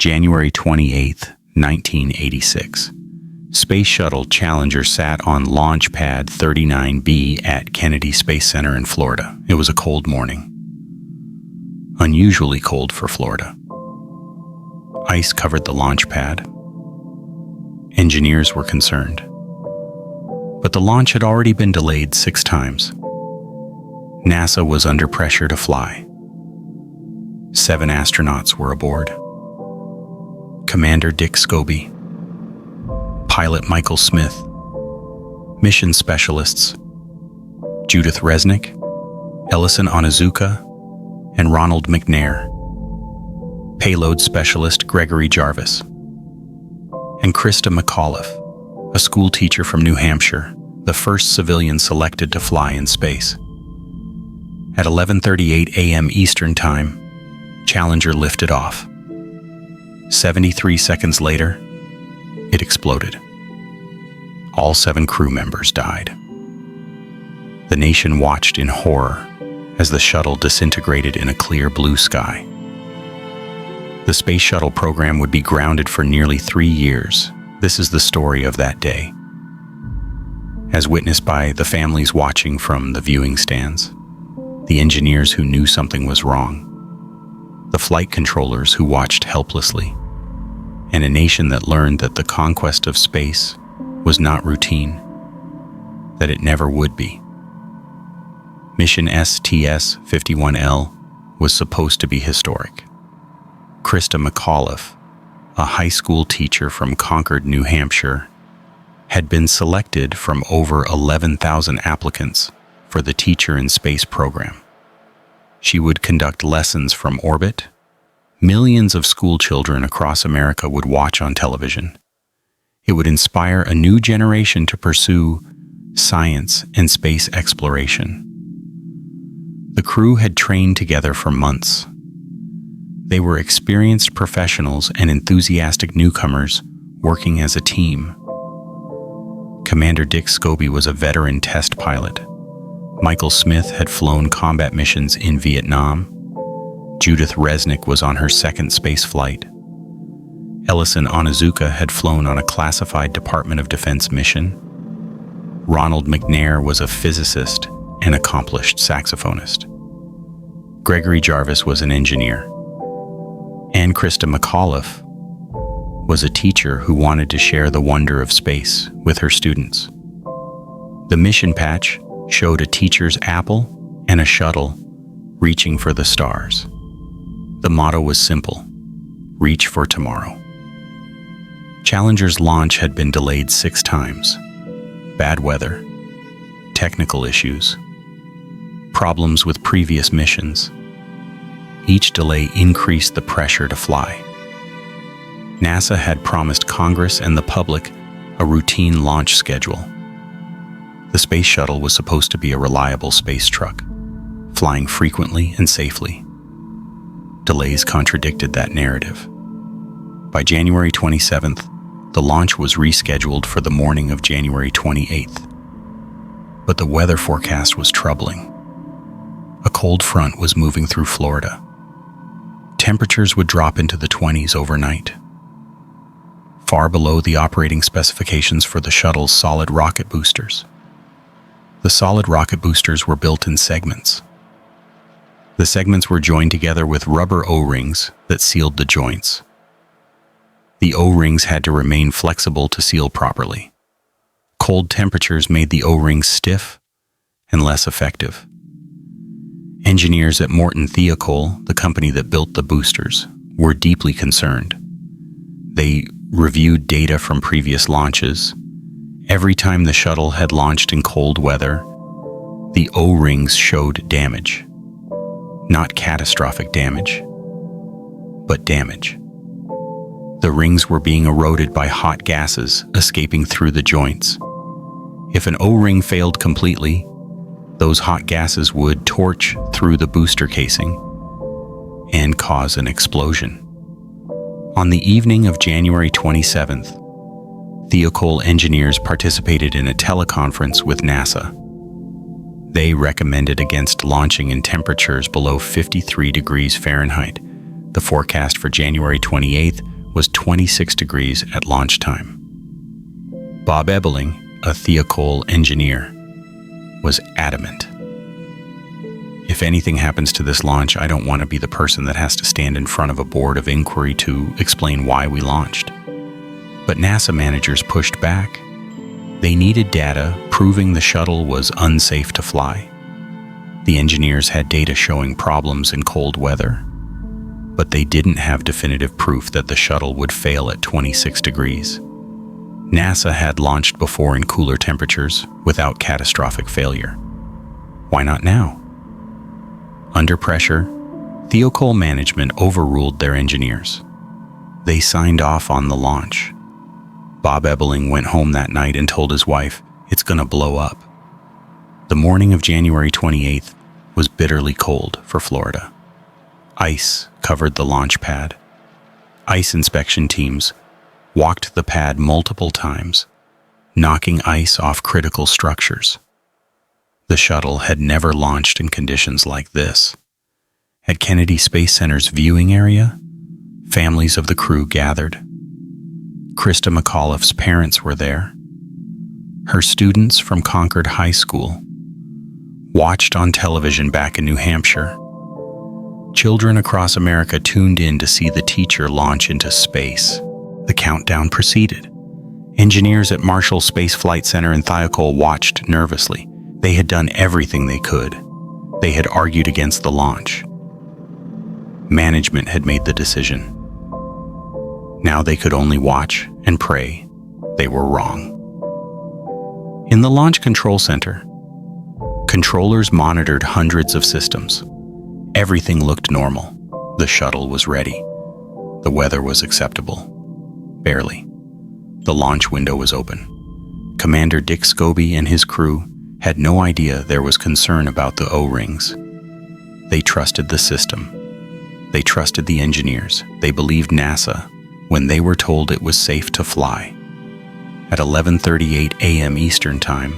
January 28, 1986. Space Shuttle Challenger sat on Launch Pad 39B at Kennedy Space Center in Florida. It was a cold morning. Unusually cold for Florida. Ice covered the launch pad. Engineers were concerned. But the launch had already been delayed 6 times. NASA was under pressure to fly. 7 astronauts were aboard. Commander Dick Scobie, pilot Michael Smith, mission specialists Judith Resnick, Ellison Onizuka, and Ronald McNair, payload specialist Gregory Jarvis, and Christa McAuliffe, a school teacher from New Hampshire, the first civilian selected to fly in space. At 11:38 a.m. Eastern Time, Challenger lifted off. 73 seconds later, it exploded. All 7 crew members died. The nation watched in horror as the shuttle disintegrated in a clear blue sky. The Space Shuttle program would be grounded for nearly 3 years. This is the story of that day. As witnessed by the families watching from the viewing stands, the engineers who knew something was wrong, the flight controllers who watched helplessly, and a nation that learned that the conquest of space was not routine, that it never would be. Mission STS-51L was supposed to be historic. Christa McAuliffe, a high school teacher from Concord, New Hampshire, had been selected from over 11,000 applicants for the Teacher in Space program. She would conduct lessons from orbit. Millions of school children across America would watch on television. It would inspire a new generation to pursue science and space exploration. The crew had trained together for months. They were experienced professionals and enthusiastic newcomers working as a team. Commander Dick Scobie was a veteran test pilot. Michael Smith had flown combat missions in Vietnam. Judith Resnick was on her 2nd space flight. Ellison Onizuka had flown on a classified Department of Defense mission. Ronald McNair was a physicist and accomplished saxophonist. Gregory Jarvis was an engineer. And Christa McAuliffe was a teacher who wanted to share the wonder of space with her students. The mission patch showed a teacher's apple and a shuttle reaching for the stars. The motto was simple: reach for tomorrow. Challenger's launch had been delayed 6 times. Bad weather, technical issues, problems with previous missions. Each delay increased the pressure to fly. NASA had promised Congress and the public a routine launch schedule. The Space Shuttle was supposed to be a reliable space truck, flying frequently and safely. Delays contradicted that narrative. By January 27th, the launch was rescheduled for the morning of January 28th. But the weather forecast was troubling. A cold front was moving through Florida. Temperatures would drop into the 20s overnight, far below the operating specifications for the shuttle's solid rocket boosters. The solid rocket boosters were built in segments. The segments were joined together with rubber O-rings that sealed the joints. The O-rings had to remain flexible to seal properly. Cold temperatures made the O-rings stiff and less effective. Engineers at Morton Thiokol, the company that built the boosters, were deeply concerned. They reviewed data from previous launches. Every time the shuttle had launched in cold weather, the O-rings showed damage. Not catastrophic damage, but damage. The rings were being eroded by hot gases escaping through the joints. If an O-ring failed completely, those hot gases would torch through the booster casing and cause an explosion. On the evening of January 27th, Thiokol engineers participated in a teleconference with NASA. They recommended against launching in temperatures below 53 degrees Fahrenheit. The forecast for January 28th was 26 degrees at launch time. Bob Ebeling, a Thiokol engineer, was adamant. If anything happens to this launch, I don't want to be the person that has to stand in front of a board of inquiry to explain why we launched. But NASA managers pushed back. They needed data proving the shuttle was unsafe to fly. The engineers had data showing problems in cold weather, but they didn't have definitive proof that the shuttle would fail at 26 degrees. NASA had launched before in cooler temperatures without catastrophic failure. Why not now? Under pressure, Thiokol management overruled their engineers. They signed off on the launch. Bob Ebeling went home that night and told his wife, "It's gonna blow up." The morning of January 28th was bitterly cold for Florida. Ice covered the launch pad. Ice inspection teams walked the pad multiple times, knocking ice off critical structures. The shuttle had never launched in conditions like this. At Kennedy Space Center's viewing area, families of the crew gathered. Christa McAuliffe's parents were there. Her students from Concord High School watched on television back in New Hampshire. Children across America tuned in to see the teacher launch into space. The countdown proceeded. Engineers at Marshall Space Flight Center in Thiokol watched nervously. They had done everything they could. They had argued against the launch. Management had made the decision. Now they could only watch and pray they were wrong. In the Launch Control Center, controllers monitored hundreds of systems. Everything looked normal. The shuttle was ready. The weather was acceptable. Barely. The launch window was open. Commander Dick Scobie and his crew had no idea there was concern about the O-rings. They trusted the system. They trusted the engineers. They believed NASA when they were told it was safe to fly. At 11:38 a.m. Eastern Time,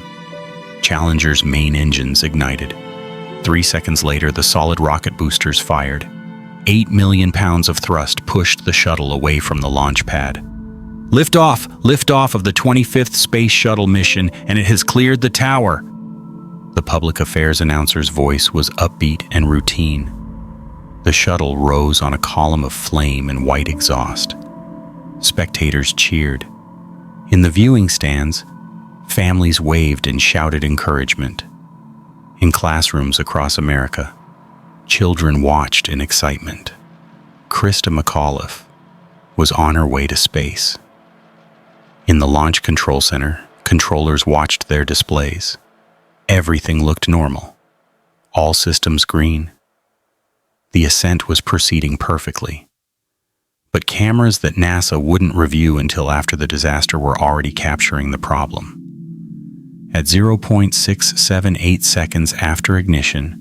Challenger's main engines ignited. 3 seconds later, the solid rocket boosters fired. 8 million pounds of thrust pushed the shuttle away from the launch pad. Liftoff of the 25th Space Shuttle mission, and it has cleared the tower. The public affairs announcer's voice was upbeat and routine. The shuttle rose on a column of flame and white exhaust. Spectators cheered. In the viewing stands, families waved and shouted encouragement. In classrooms across America, children watched in excitement. Christa McAuliffe was on her way to space. In the Launch Control Center, controllers watched their displays. Everything looked normal. All systems green. The ascent was proceeding perfectly. But cameras that NASA wouldn't review until after the disaster were already capturing the problem. At 0.678 seconds after ignition,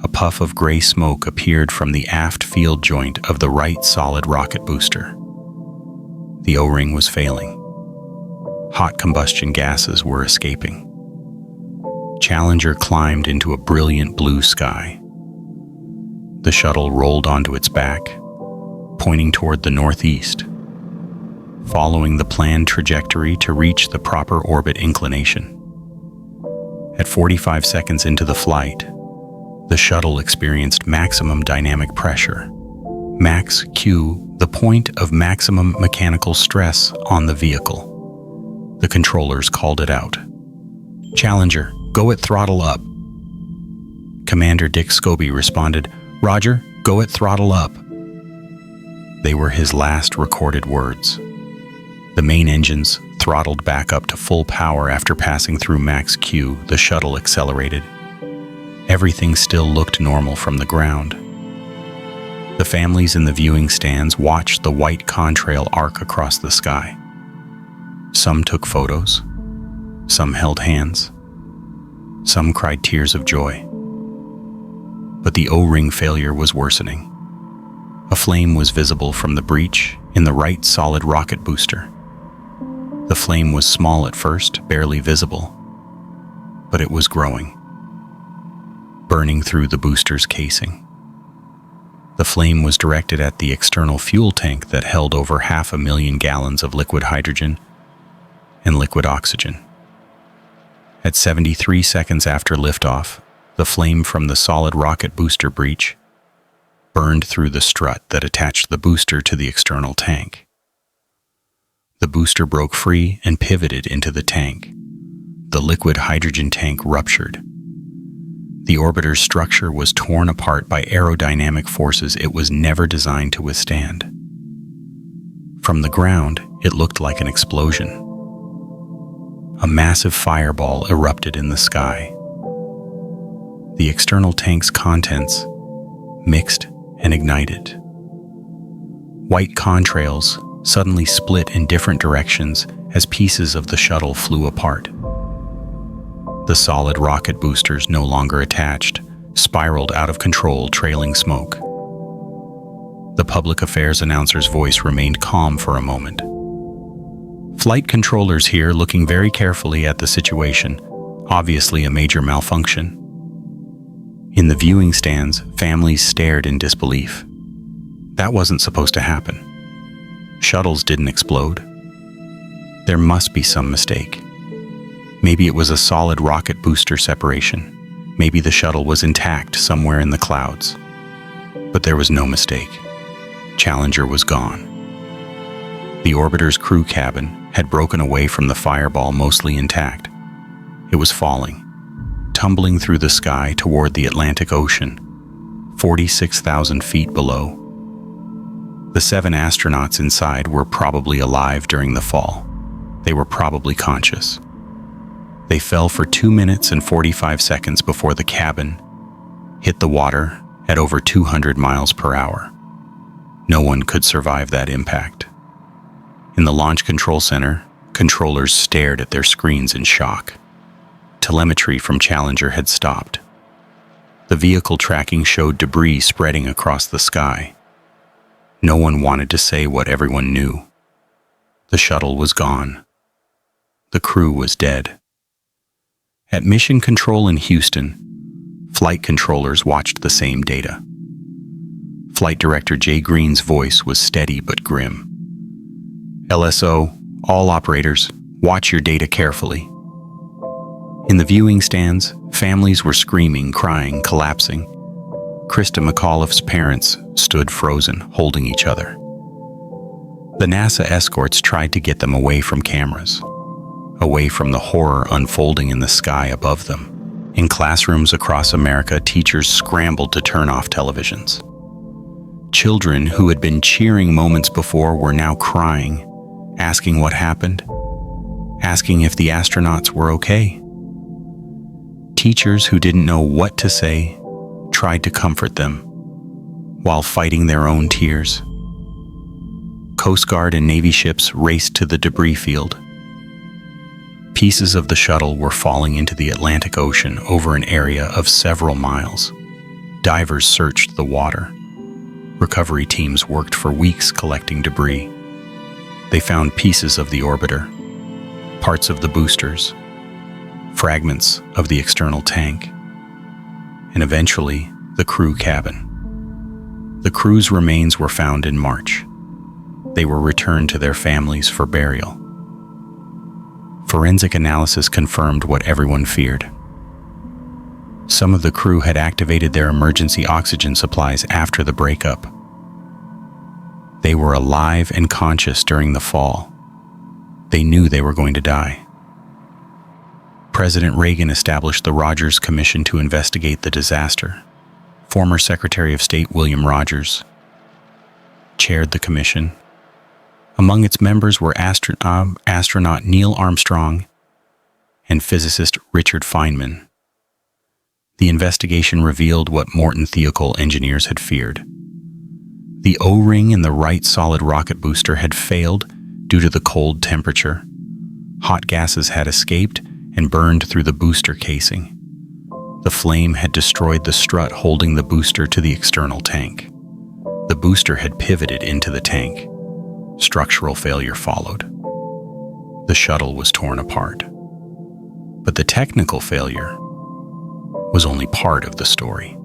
a puff of gray smoke appeared from the aft field joint of the right solid rocket booster. The O-ring was failing. Hot combustion gases were escaping. Challenger climbed into a brilliant blue sky. The shuttle rolled onto its back, pointing toward the northeast, following the planned trajectory to reach the proper orbit inclination. At 45 seconds into the flight, the shuttle experienced maximum dynamic pressure, max Q, the point of maximum mechanical stress on the vehicle. The controllers called it out. "Challenger, go at throttle up." Commander Dick Scobie responded, "Roger, go at throttle up." They were his last recorded words. The main engines throttled back up to full power after passing through max Q. The shuttle accelerated. Everything still looked normal from the ground. The families in the viewing stands watched the white contrail arc across the sky. Some took photos. Some held hands. Some cried tears of joy. But the O-ring failure was worsening. A flame was visible from the breach in the right solid rocket booster. The flame was small at first, barely visible, but it was growing, burning through the booster's casing. The flame was directed at the external fuel tank that held over 500,000 gallons of liquid hydrogen and liquid oxygen. At 73 seconds after liftoff, the flame from the solid rocket booster breech burned through the strut that attached the booster to the external tank. The booster broke free and pivoted into the tank. The liquid hydrogen tank ruptured. The orbiter's structure was torn apart by aerodynamic forces it was never designed to withstand. From the ground, it looked like an explosion. A massive fireball erupted in the sky. The external tank's contents mixed and ignited. White contrails suddenly split in different directions as pieces of the shuttle flew apart. The solid rocket boosters, no longer attached, spiraled out of control, trailing smoke. The public affairs announcer's voice remained calm for a moment. Flight controllers here looking very carefully at the situation, obviously a major malfunction. In the viewing stands, families stared in disbelief. That wasn't supposed to happen. Shuttles didn't explode. There must be some mistake. Maybe it was a solid rocket booster separation. Maybe the shuttle was intact somewhere in the clouds. But there was no mistake. Challenger was gone. The orbiter's crew cabin had broken away from the fireball mostly intact. It was falling, tumbling through the sky toward the Atlantic Ocean, 46,000 feet below. The 7 astronauts inside were probably alive during the fall. They were probably conscious. They fell for 2 minutes and 45 seconds before the cabin hit the water at over 200 miles per hour. No one could survive that impact. In the Launch Control Center, controllers stared at their screens in shock. Telemetry from Challenger had stopped. The vehicle tracking showed debris spreading across the sky. No one wanted to say what everyone knew. The shuttle was gone. The crew was dead. At Mission Control in Houston, flight controllers watched the same data. Flight Director Jay Green's voice was steady but grim. LSO, all operators, watch your data carefully. In the viewing stands, families were screaming, crying, collapsing. Christa McAuliffe's parents stood frozen, holding each other. The NASA escorts tried to get them away from cameras, away from the horror unfolding in the sky above them. In classrooms across America, teachers scrambled to turn off televisions. Children who had been cheering moments before were now crying, asking what happened, asking if the astronauts were okay. Teachers who didn't know what to say tried to comfort them while fighting their own tears. Coast Guard and Navy ships raced to the debris field. Pieces of the shuttle were falling into the Atlantic Ocean over an area of several miles. Divers searched the water. Recovery teams worked for weeks collecting debris. They found pieces of the orbiter, parts of the boosters, fragments of the external tank, and eventually the crew cabin. The crew's remains were found in March. They were returned to their families for burial. Forensic analysis confirmed what everyone feared. Some of the crew had activated their emergency oxygen supplies after the breakup. They were alive and conscious during the fall. They knew they were going to die. President Reagan established the Rogers Commission to investigate the disaster. Former Secretary of State William Rogers chaired the commission. Among its members were astronaut Neil Armstrong and physicist Richard Feynman. The investigation revealed what Morton Thiokol engineers had feared. The O-ring in the right solid rocket booster had failed due to the cold temperature. Hot gases had escaped and burned through the booster casing. The flame had destroyed the strut holding the booster to the external tank. The booster had pivoted into the tank. Structural failure followed. The shuttle was torn apart. But the technical failure was only part of the story.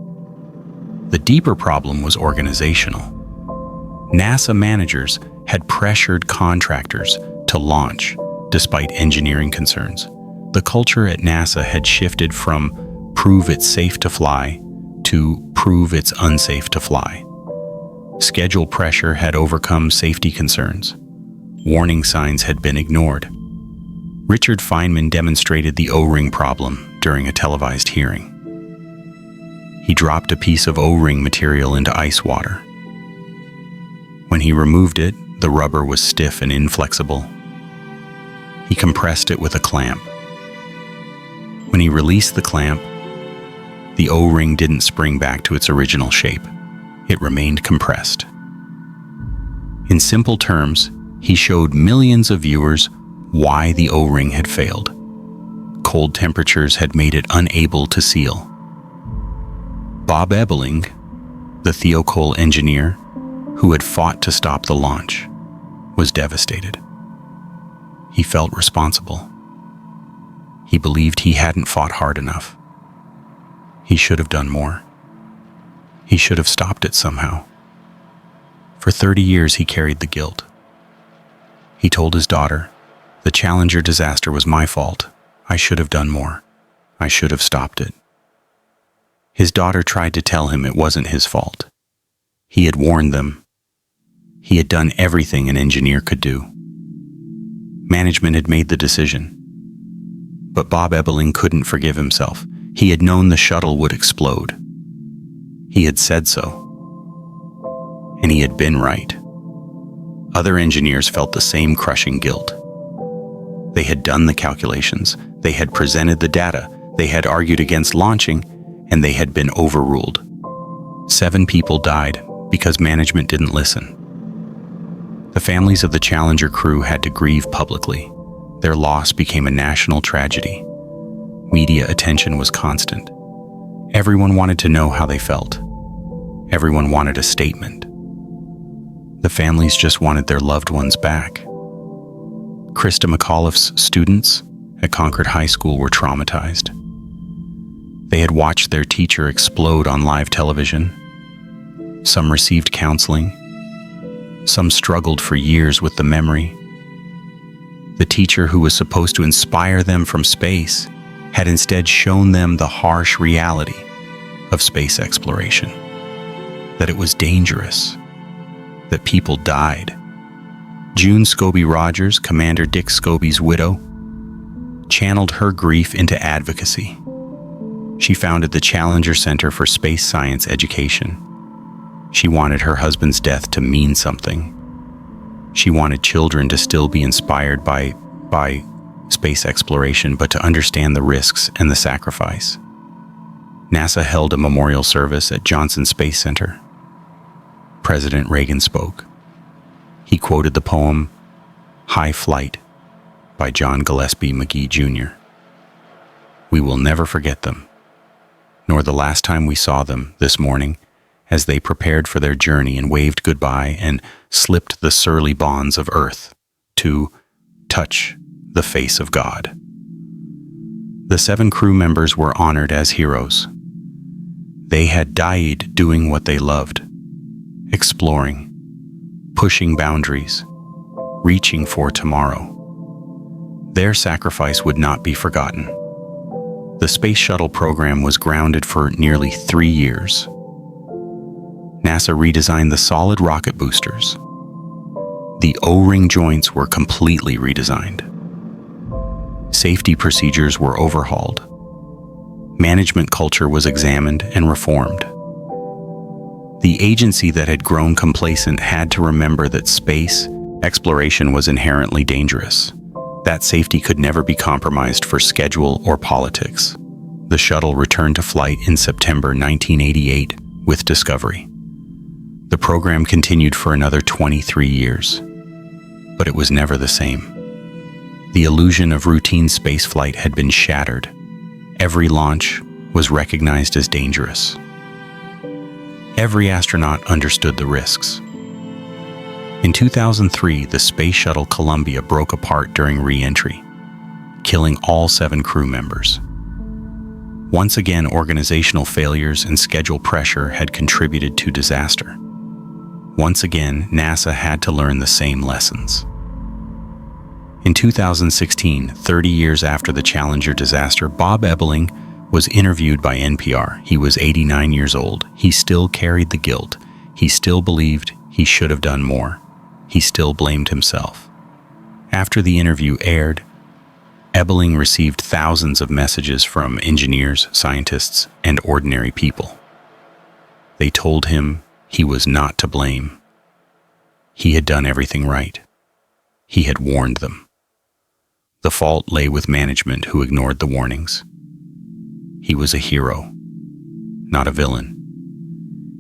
The deeper problem was organizational. NASA managers had pressured contractors to launch despite engineering concerns. The culture at NASA had shifted from prove it's safe to fly to prove it's unsafe to fly. Schedule pressure had overcome safety concerns. Warning signs had been ignored. Richard Feynman demonstrated the O-ring problem during a televised hearing. He dropped a piece of O-ring material into ice water. When he removed it, the rubber was stiff and inflexible. He compressed it with a clamp. When he released the clamp, the O-ring didn't spring back to its original shape. It remained compressed. In simple terms, he showed millions of viewers why the O-ring had failed. Cold temperatures had made it unable to seal. Bob Ebeling, the Thiokol engineer who had fought to stop the launch, was devastated. He felt responsible. He believed he hadn't fought hard enough. He should have done more. He should have stopped it somehow. For 30 years, he carried the guilt. He told his daughter, "The Challenger disaster was my fault. I should have done more. I should have stopped it." His daughter tried to tell him it wasn't his fault. He had warned them. He had done everything an engineer could do. Management had made the decision. But Bob Ebeling couldn't forgive himself. He had known the shuttle would explode. He had said so. And he had been right. Other engineers felt the same crushing guilt. They had done the calculations. They had presented the data. They had argued against launching, and they had been overruled. 7 people died because management didn't listen. The families of the Challenger crew had to grieve publicly. Their loss became a national tragedy. Media attention was constant. Everyone wanted to know how they felt. Everyone wanted a statement. The families just wanted their loved ones back. Christa McAuliffe's students at Concord High School were traumatized. They had watched their teacher explode on live television. Some received counseling. Some struggled for years with the memory. The teacher who was supposed to inspire them from space had instead shown them the harsh reality of space exploration. That it was dangerous. That people died. June Scobie Rogers, Commander Dick Scobie's widow, channeled her grief into advocacy. She founded the Challenger Center for Space Science Education. She wanted her husband's death to mean something. She wanted children to still be inspired by space exploration, but to understand the risks and the sacrifice. NASA held a memorial service at Johnson Space Center. President Reagan spoke. He quoted the poem "High Flight" by John Gillespie Magee Jr. We will never forget them, nor the last time we saw them this morning as they prepared for their journey and waved goodbye and slipped the surly bonds of Earth to touch the face of God. The 7 crew members were honored as heroes. They had died doing what they loved, exploring, pushing boundaries, reaching for tomorrow. Their sacrifice would not be forgotten. The Space Shuttle program was grounded for nearly 3 years. NASA redesigned the solid rocket boosters. The O-ring joints were completely redesigned. Safety procedures were overhauled. Management culture was examined and reformed. The agency that had grown complacent had to remember that space exploration was inherently dangerous. That safety could never be compromised for schedule or politics. The shuttle returned to flight in September 1988 with Discovery. The program continued for another 23 years, but it was never the same. The illusion of routine spaceflight had been shattered. Every launch was recognized as dangerous. Every astronaut understood the risks. In 2003, the Space Shuttle Columbia broke apart during re-entry, killing all 7 crew members. Once again, organizational failures and schedule pressure had contributed to disaster. Once again, NASA had to learn the same lessons. In 2016, 30 years after the Challenger disaster, Bob Ebeling was interviewed by NPR. He was 89 years old. He still carried the guilt. He still believed he should have done more. He still blamed himself. After the interview aired, Ebeling received thousands of messages from engineers, scientists, and ordinary people. They told him he was not to blame. He had done everything right. He had warned them. The fault lay with management who ignored the warnings. He was a hero, not a villain.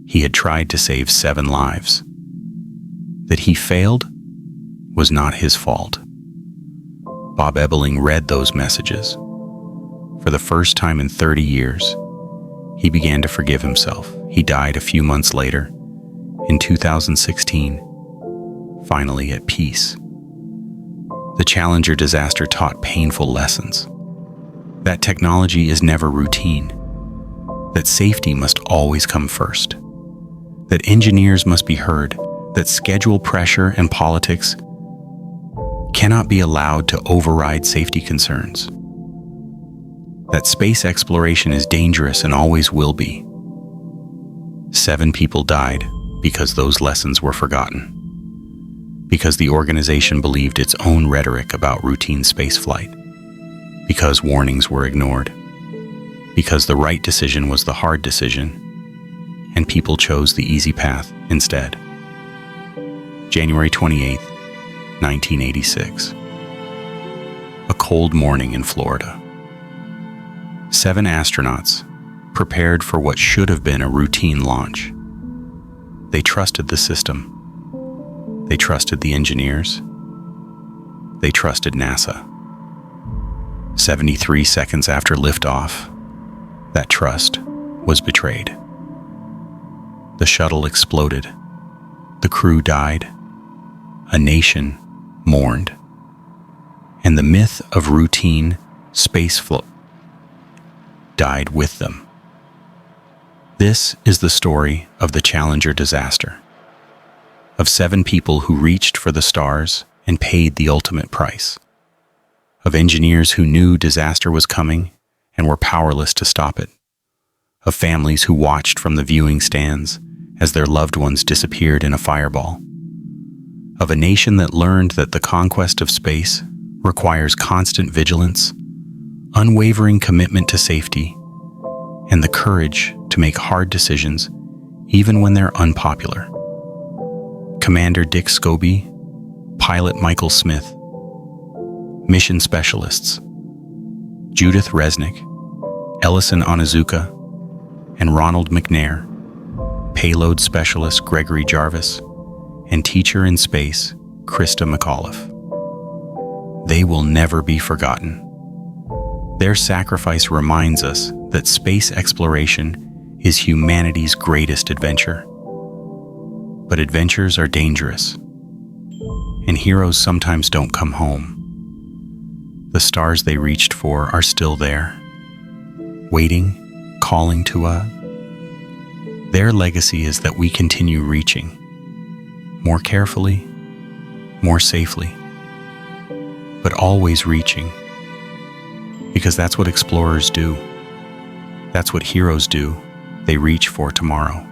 He had tried to save 7 lives. That he failed was not his fault. Bob Ebeling read those messages. For the first time in 30 years, he began to forgive himself. He died a few months later, in 2016, finally at peace. The Challenger disaster taught painful lessons. That technology is never routine. That safety must always come first. That engineers must be heard. That schedule pressure and politics cannot be allowed to override safety concerns. That space exploration is dangerous and always will be. 7 people died because those lessons were forgotten. Because the organization believed its own rhetoric about routine spaceflight. Because warnings were ignored. Because the right decision was the hard decision, and people chose the easy path instead. January 28, 1986. A cold morning in Florida. 7 astronauts prepared for what should have been a routine launch. They trusted the system. They trusted the engineers. They trusted NASA. 73 seconds after liftoff, that trust was betrayed. The shuttle exploded. The crew died. A nation mourned. And the myth of routine spaceflight died with them. This is the story of the Challenger disaster, of 7 people who reached for the stars and paid the ultimate price, of engineers who knew disaster was coming and were powerless to stop it, of families who watched from the viewing stands as their loved ones disappeared in a fireball, of a nation that learned that the conquest of space requires constant vigilance, unwavering commitment to safety, and the courage to make hard decisions even when they're unpopular. Commander Dick Scobie, Pilot Michael Smith, Mission Specialists Judith Resnick, Ellison Onizuka, and Ronald McNair, Payload Specialist Gregory Jarvis, and Teacher in Space Christa McAuliffe. They will never be forgotten. Their sacrifice reminds us that space exploration is humanity's greatest adventure. But adventures are dangerous, and heroes sometimes don't come home. The stars they reached for are still there, waiting, calling to us. Their legacy is that we continue reaching, more carefully, more safely, but always reaching, because that's what explorers do. That's what heroes do. They reach for tomorrow.